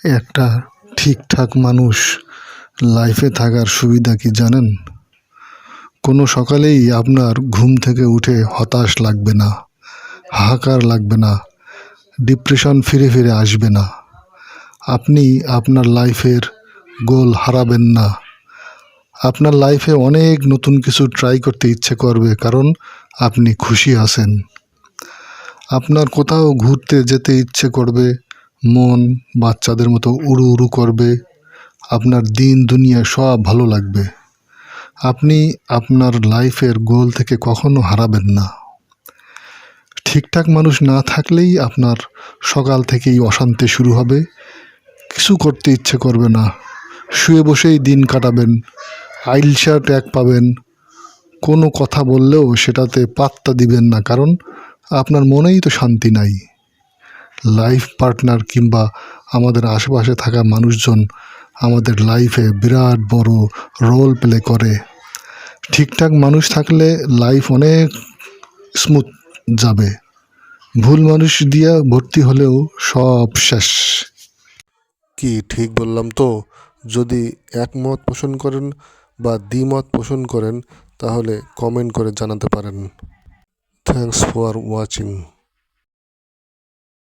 একটা ঠিকঠাক মানুষ লাইফে থাকার সুবিধা কি জানেন? কোনো সকালেই আপনার ঘুম থেকে উঠে হতাশ লাগবে না, হাহাকার লাগবে না, ডিপ্রেশন ফিরে ফিরে আসবে না। আপনি আপনার লাইফের গোল হারাবেন না। আপনার লাইফে অনেক নতুন কিছু ট্রাই করতে ইচ্ছে করবে, কারণ আপনি খুশি আছেন। আপনার কোথাও ঘুরতে যেতে ইচ্ছে করবে, মন বাচ্চাদের মতো উড়ু উড়ু করবে, আপনার দিন দুনিয়া সব ভালো লাগবে। আপনি আপনার লাইফের গোল থেকে কখনো হারাবেন না। ঠিকঠাক মানুষ না থাকলেই আপনার সকাল থেকেই অশান্তি শুরু হবে, কিছু করতে ইচ্ছে করবে না, শুয়ে বসেই দিন কাটাবেন, আইলসা ট্যাগ পাবেন, কোনো কথা বললেও সেটাতে পাত্তা দিবেন না, কারণ আপনার মনেই তো শান্তি নাই। লাইফ পার্টনার কিংবা আমাদের আশেপাশে থাকা মানুষজন আমাদের লাইফে বিরাট বড় রোল প্লে করে। ঠিকঠাক মানুষ থাকলে লাইফ অনেক স্মুথ যাবে। ভুল মানুষ দিয়া ভর্তি হলেও সব শেষ। কি ঠিক বললাম তো? যদি একমত পোষণ করেন বা দ্বিমত পোষণ করেন তাহলে কমেন্ট করে জানাতে পারেন। Thanks for watching.